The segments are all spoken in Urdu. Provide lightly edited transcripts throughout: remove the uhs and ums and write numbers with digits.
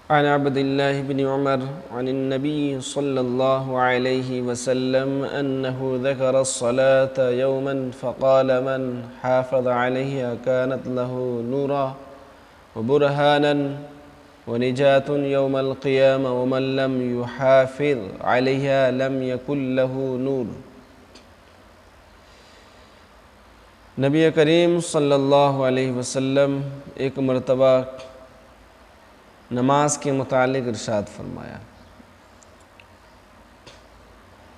عن عبد الله بن عمر عن النبي صلى الله عليه وسلم أنه ذكر الصلاة يوما فقال من حافظ عليها كانت له نورا وبرهانا ونجاة يوم القيامة ومن لم يحافظ عليها لم يكن له نور۔ نبی کریم صلی اللہ علیہ وسلم ایک مرتبہ نماز کے متعلق ارشاد فرمایا۔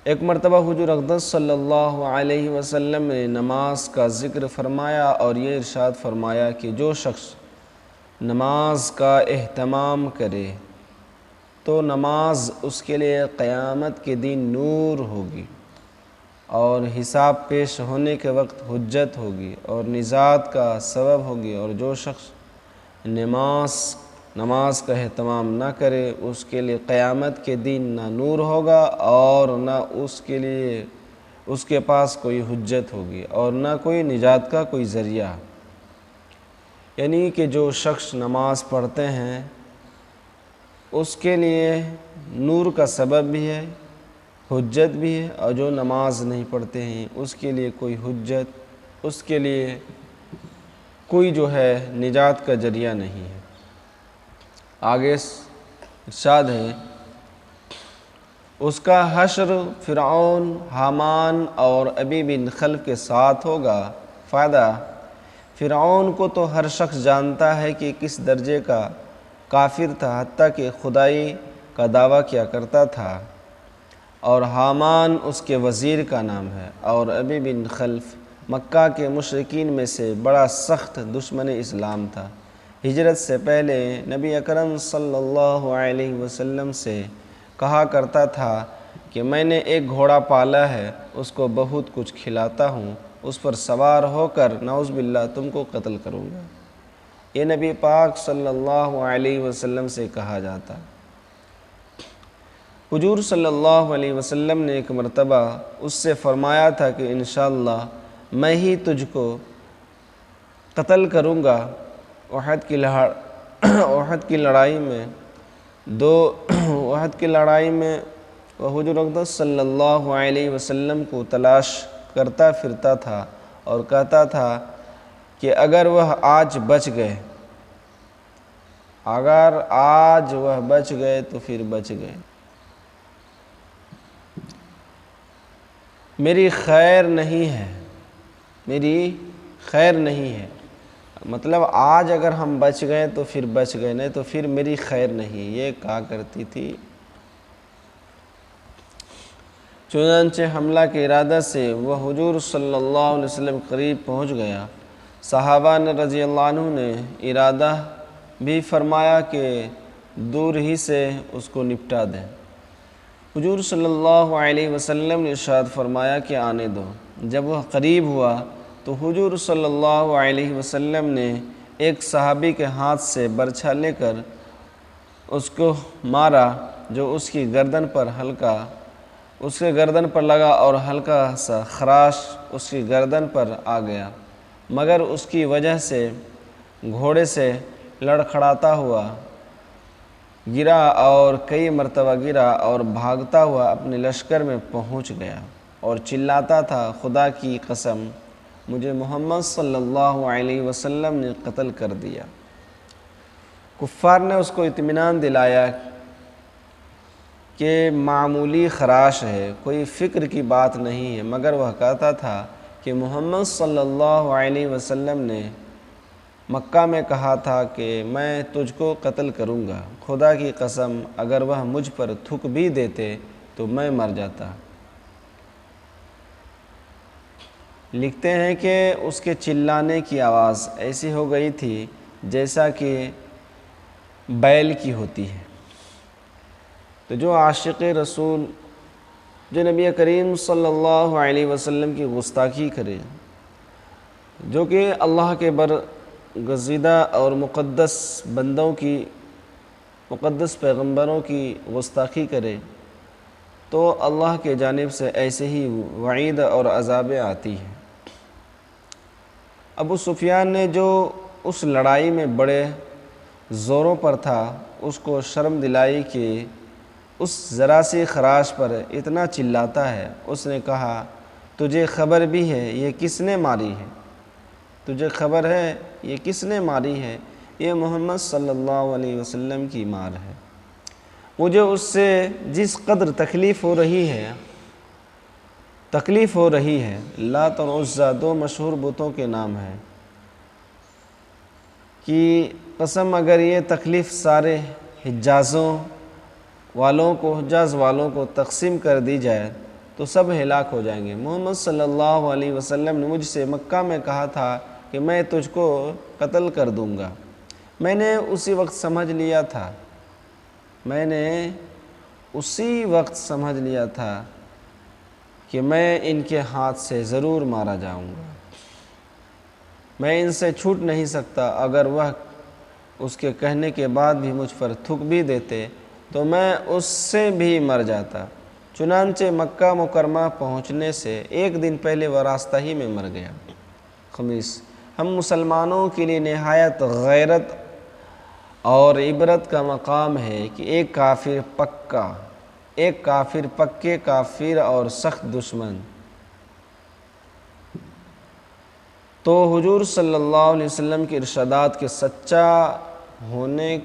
ایک مرتبہ حضور اقدس صلی اللہ علیہ وسلم نے نماز کا ذکر فرمایا اور یہ ارشاد فرمایا کہ جو شخص نماز کا اہتمام کرے تو نماز اس کے لیے قیامت کے دن نور ہوگی اور حساب پیش ہونے کے وقت حجت ہوگی اور نجات کا سبب ہوگی، اور جو شخص نماز کا اہتمام نہ کرے اس کے لیے قیامت کے دن نہ نور ہوگا اور نہ اس کے پاس کوئی حجت ہوگی اور نہ کوئی نجات کا کوئی ذریعہ۔ یعنی کہ جو شخص نماز پڑھتے ہیں اس کے لیے نور کا سبب بھی ہے، حجت بھی ہے، اور جو نماز نہیں پڑھتے ہیں اس کے لیے کوئی حجت، اس کے لیے کوئی جو ہے نجات کا ذریعہ نہیں ہے۔ آگے ارشاد ہے اس کا حشر فرعون، حامان اور ابی بن خلف کے ساتھ ہوگا۔ فائدہ: فرعون کو تو ہر شخص جانتا ہے کہ کس درجے کا کافر تھا، حتیٰ کہ خدائی کا دعویٰ کیا کرتا تھا، اور حامان اس کے وزیر کا نام ہے، اور ابی بن خلف مکہ کے مشرکین میں سے بڑا سخت دشمن اسلام تھا۔ ہجرت سے پہلے نبی اکرم صلی اللہ علیہ وسلم سے کہا کرتا تھا کہ میں نے ایک گھوڑا پالا ہے، اس کو بہت کچھ کھلاتا ہوں، اس پر سوار ہو کر نعوذ باللہ تم کو قتل کروں گا۔ یہ نبی پاک صلی اللہ علیہ وسلم سے کہا جاتا۔ حضور صلی اللہ علیہ وسلم نے ایک مرتبہ اس سے فرمایا تھا کہ انشاءاللہ میں ہی تجھ کو قتل کروں گا۔ احد کی لڑائی میں وہ حضور اقدس صلی اللہ علیہ وسلم کو تلاش کرتا پھرتا تھا اور کہتا تھا کہ اگر وہ آج بچ گئے تو پھر بچ گئے، میری خیر نہیں ہے، مطلب آج اگر ہم بچ گئے تو پھر بچ گئے، نہیں تو پھر میری خیر نہیں، یہ کہا کرتی تھی۔ چنانچہ حملہ کے ارادہ سے وہ حضور صلی اللہ علیہ وسلم قریب پہنچ گیا۔ صحابہ نے رضی اللہ عنہ نے ارادہ بھی فرمایا کہ دور ہی سے اس کو نپٹا دیں۔ حضور صلی اللہ علیہ وسلم نے ارشاد فرمایا کہ آنے دو۔ جب وہ قریب ہوا تو حضور صلی اللہ علیہ وسلم نے ایک صحابی کے ہاتھ سے برچھا لے کر اس کو مارا، جو اس کے گردن پر لگا اور ہلکا سا خراش اس کی گردن پر آ گیا، مگر اس کی وجہ سے گھوڑے سے لڑکھڑاتا ہوا گرا اور کئی مرتبہ گرا اور بھاگتا ہوا اپنے لشکر میں پہنچ گیا اور چلاتا تھا، خدا کی قسم مجھے محمد صلی اللہ علیہ وسلم نے قتل کر دیا۔ کفار نے اس کو اطمینان دلایا کہ معمولی خراش ہے، کوئی فکر کی بات نہیں ہے، مگر وہ کہتا تھا کہ محمد صلی اللہ علیہ وسلم نے مکہ میں کہا تھا کہ میں تجھ کو قتل کروں گا، خدا کی قسم اگر وہ مجھ پر تھوک بھی دیتے تو میں مر جاتا۔ لکھتے ہیں کہ اس کے چلانے کی آواز ایسی ہو گئی تھی جیسا کہ بیل کی ہوتی ہے۔ تو جو عاشق رسول، جو نبی کریم صلی اللہ علیہ وسلم کی گستاخی کرے، جو کہ اللہ کے برگزیدہ اور مقدس بندوں کی، مقدس پیغمبروں کی گستاخی کرے، تو اللہ کے جانب سے ایسے ہی وعید اور عذابیں آتی ہیں۔ ابو سفیان نے جو اس لڑائی میں بڑے زوروں پر تھا اس کو شرم دلائی کہ اس ذرا سی خراش پر اتنا چلاتا ہے۔ اس نے کہا تجھے خبر بھی ہے یہ کس نے ماری ہے؟ تجھے خبر ہے یہ کس نے ماری ہے؟ یہ محمد صلی اللہ علیہ وسلم کی مار ہے۔ مجھے اس سے جس قدر تکلیف ہو رہی ہے لات اور عزیٰ دو مشہور بتوں کے نام ہیں کہ قسم اگر یہ تکلیف سارے حجاز والوں کو تقسیم کر دی جائے تو سب ہلاک ہو جائیں گے۔ محمد صلی اللہ علیہ وسلم نے مجھ سے مکہ میں کہا تھا کہ میں تجھ کو قتل کر دوں گا۔ میں نے اسی وقت سمجھ لیا تھا کہ میں ان کے ہاتھ سے ضرور مارا جاؤں گا، میں ان سے چھوٹ نہیں سکتا۔ اگر وہ اس کے کہنے کے بعد بھی مجھ پر تھوک بھی دیتے تو میں اس سے بھی مر جاتا۔ چنانچہ مکہ مکرمہ پہنچنے سے ایک دن پہلے وہ راستہ ہی میں مر گیا۔ خمیس، ہم مسلمانوں کے لیے نہایت غیرت اور عبرت کا مقام ہے کہ ایک کافر پکے کافر اور سخت دشمن تو حضور صلی اللہ علیہ وسلم کے ارشادات کے سچا ہونے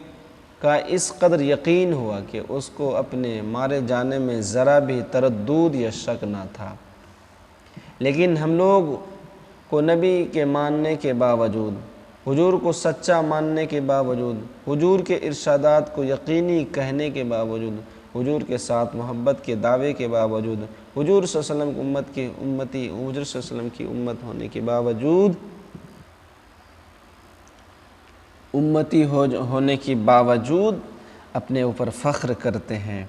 کا اس قدر یقین ہوا کہ اس کو اپنے مارے جانے میں ذرا بھی تردد یا شک نہ تھا۔ لیکن ہم لوگ کو نبی کے ماننے کے باوجود، حضور کو سچا ماننے کے باوجود، حضور کے ارشادات کو یقینی کہنے کے باوجود، حضور کے ساتھ محبت کے دعوے کے باوجود، حضور صلی اللہ علیہ وسلم حضور صلی اللہ علیہ وسلم کی امت ہونے کے باوجود، ہونے کے باوجود اپنے اوپر فخر کرتے ہیں،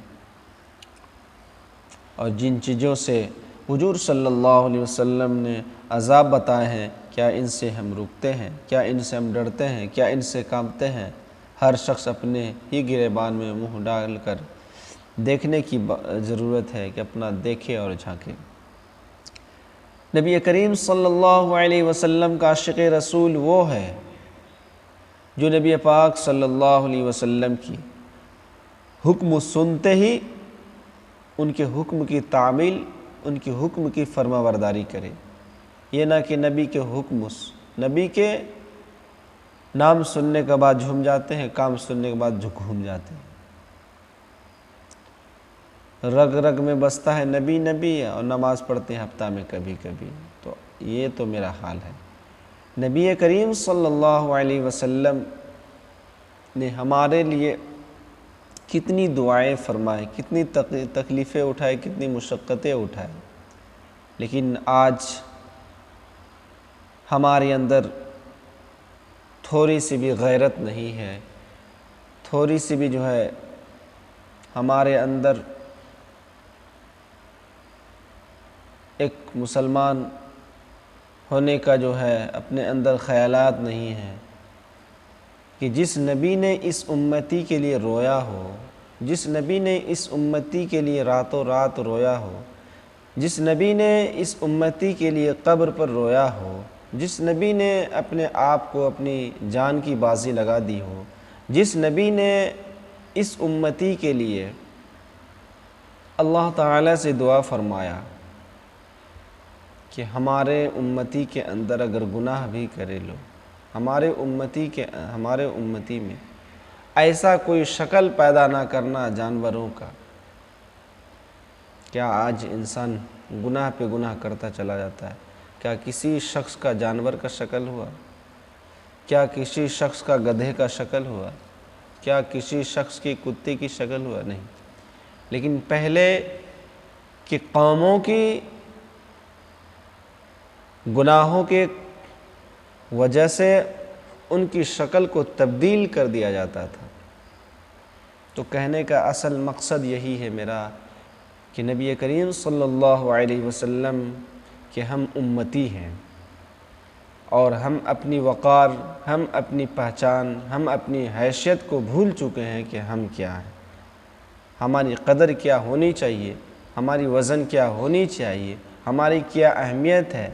اور جن چیزوں سے حضور صلی اللہ علیہ وسلم نے عذاب بتائے ہیں، کیا ان سے ہم رکتے ہیں؟ کیا ان سے ہم ڈرتے ہیں؟ کیا ان سے کانپتے ہیں؟ ہر شخص اپنے ہی گریبان میں منہ ڈال کر دیکھنے کی ضرورت ہے کہ اپنا دیکھے اور جھانکے۔ نبی کریم صلی اللہ علیہ وسلم کا عاشق رسول وہ ہے جو نبی پاک صلی اللہ علیہ وسلم کی حکم سنتے ہی ان کے حکم کی تعمیل، ان کے حکم کی فرما برداری کرے۔ یہ نہ کہ نبی کے نام سننے کے بعد جھوم جاتے ہیں، کام سننے کے بعد گھوم جاتے ہیں۔ رگ رگ میں بستا ہے نبی نبی، اور نماز پڑھتے ہیں ہفتہ میں کبھی کبھی، تو یہ تو میرا حال ہے۔ نبی کریم صلی اللہ علیہ وسلم نے ہمارے لیے کتنی دعائیں فرمائیں، کتنی تکلیفیں اٹھائیں، کتنی مشقتیں اٹھائیں، لیکن آج ہمارے اندر تھوڑی سی بھی غیرت نہیں ہے، تھوڑی سی بھی جو ہے ہمارے اندر ایک مسلمان ہونے کا جو ہے اپنے اندر خیالات نہیں ہیں کہ جس نبی نے اس امتی کے لیے رویا ہو، جس نبی نے اس امتی کے لیے راتوں رات رویا ہو، جس نبی نے اس امتی کے لیے قبر پر رویا ہو، جس نبی نے اپنے آپ کو اپنی جان کی بازی لگا دی ہو، جس نبی نے اس امتی کے لیے اللہ تعالیٰ سے دعا فرمایا کہ ہمارے امتی کے اندر اگر گناہ بھی کرے لو، ہمارے امتی میں ایسا کوئی شکل پیدا نہ کرنا جانوروں کا۔ کیا آج انسان گناہ پہ گناہ کرتا چلا جاتا ہے؟ کیا کسی شخص کا جانور کا شکل ہوا؟ کیا کسی شخص کا گدھے کا شکل ہوا؟ کیا کسی شخص کی کتے کی شکل ہوا؟ نہیں۔ لیکن پہلے کی قوموں کی گناہوں کے وجہ سے ان کی شکل کو تبدیل کر دیا جاتا تھا۔ تو کہنے کا اصل مقصد یہی ہے میرا کہ نبی کریم صلی اللہ علیہ وسلم کہ ہم امتی ہیں، اور ہم اپنی وقار، ہم اپنی پہچان، ہم اپنی حیثیت کو بھول چکے ہیں کہ ہم کیا ہیں، ہماری قدر کیا ہونی چاہیے، ہماری وزن کیا ہونی چاہیے، ہماری کیا اہمیت ہے۔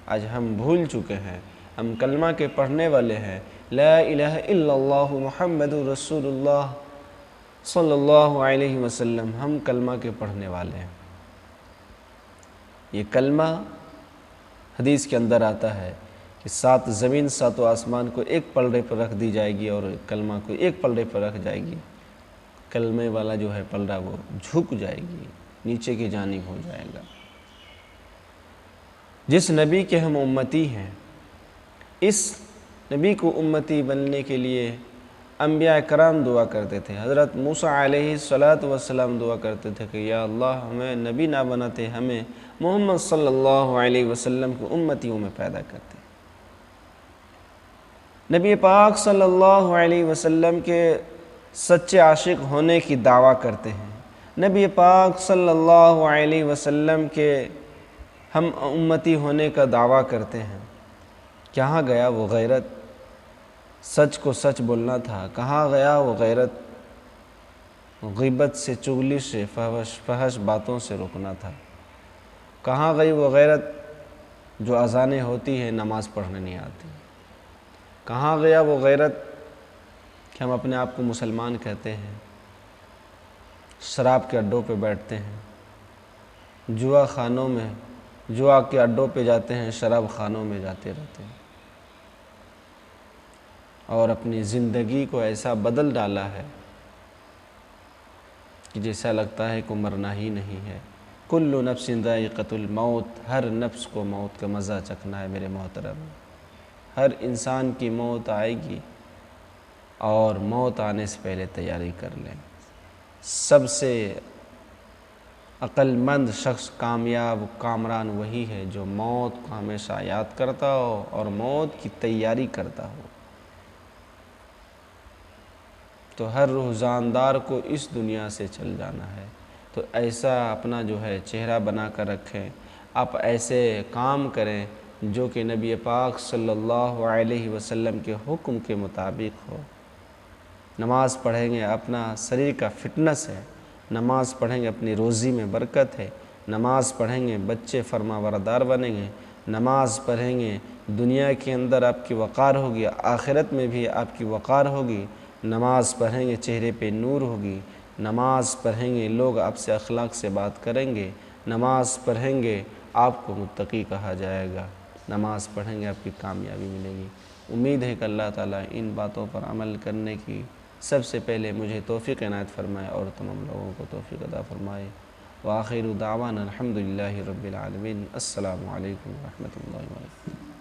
آج ہم بھول چکے ہیں۔ ہم کلمہ کے پڑھنے والے ہیں، لا الہ الا اللہ محمد رسول اللہ صلی اللہ علیہ وسلم، ہم کلمہ کے پڑھنے والے ہیں۔ یہ کلمہ حدیث کے اندر آتا ہے کہ 7 زمین 7 آسمان کو ایک پلڑے پر رکھ دی جائے گی اور کلمہ کو ایک پلڑے پر رکھ جائے گی، کلمے والا جو ہے پلڑا وہ جھک جائے گی، نیچے کی جانب ہو جائے گا۔ جس نبی کے ہم امتی ہیں، اس نبی کو امتی بننے کے لیے انبیاء کرام دعا کرتے تھے۔ حضرت موسیٰ علیہ السلام دعا کرتے تھے کہ یا اللہ ہمیں نبی نہ بناتے، ہمیں محمد صلی اللہ علیہ وسلم کو امتیوں میں پیدا کرتے۔ نبی پاک صلی اللہ علیہ وسلم کے سچے عاشق ہونے کی دعویٰ کرتے ہیں، نبی پاک صلی اللہ علیہ وسلم کے ہم امتی ہونے کا دعویٰ کرتے ہیں۔ کہاں گیا وہ غیرت؟ سچ کو سچ بولنا تھا۔ کہاں گیا وہ غیرت؟ غیبت سے، چغلی سے، فحش باتوں سے روکنا تھا۔ کہاں گئی وہ غیرت جو اذانیں ہوتی ہیں نماز پڑھنے نہیں آتی؟ کہاں گیا وہ غیرت کہ ہم اپنے آپ کو مسلمان کہتے ہیں، شراب کے اڈوں پہ بیٹھتے ہیں، جوا خانوں میں، جوا کے اڈوں پہ جاتے ہیں، شراب خانوں میں جاتے رہتے ہیں، اور اپنی زندگی کو ایسا بدل ڈالا ہے کہ جیسا لگتا ہے کہ مرنا ہی نہیں ہے۔ کل نفس ذائقۃ الموت، ہر نفس کو موت کا مزہ چکھنا ہے میرے محترم۔ ہر انسان کی موت آئے گی، اور موت آنے سے پہلے تیاری کر لیں۔ سب سے عقل مند شخص، کامیاب کامران وہی ہے جو موت کو ہمیشہ یاد کرتا ہو اور موت کی تیاری کرتا ہو۔ تو ہر روح جاندار کو اس دنیا سے چل جانا ہے، تو ایسا اپنا جو ہے چہرہ بنا کر رکھیں، آپ ایسے کام کریں جو کہ نبی پاک صلی اللہ علیہ وسلم کے حکم کے مطابق ہو۔ نماز پڑھیں گے اپنا شریر کا فٹنس ہے، نماز پڑھیں گے اپنی روزی میں برکت ہے، نماز پڑھیں گے بچے فرما بردار بنیں گے، نماز پڑھیں گے دنیا کے اندر آپ کی وقار ہوگی، آخرت میں بھی آپ کی وقار ہوگی، نماز پڑھیں گے چہرے پہ نور ہوگی، نماز پڑھیں گے لوگ آپ سے اخلاق سے بات کریں گے، نماز پڑھیں گے آپ کو متقی کہا جائے گا، نماز پڑھیں گے آپ کی کامیابی ملے گی۔ امید ہے کہ اللہ تعالیٰ ان باتوں پر عمل کرنے کی سب سے پہلے مجھے توفیق عنایت فرمائے اور تمام لوگوں کو توفیق عطا فرمائے۔ وآخر دعوانا الحمدللہ رب العالمین۔ السلام علیکم ورحمۃ اللہ وبرکاتہ۔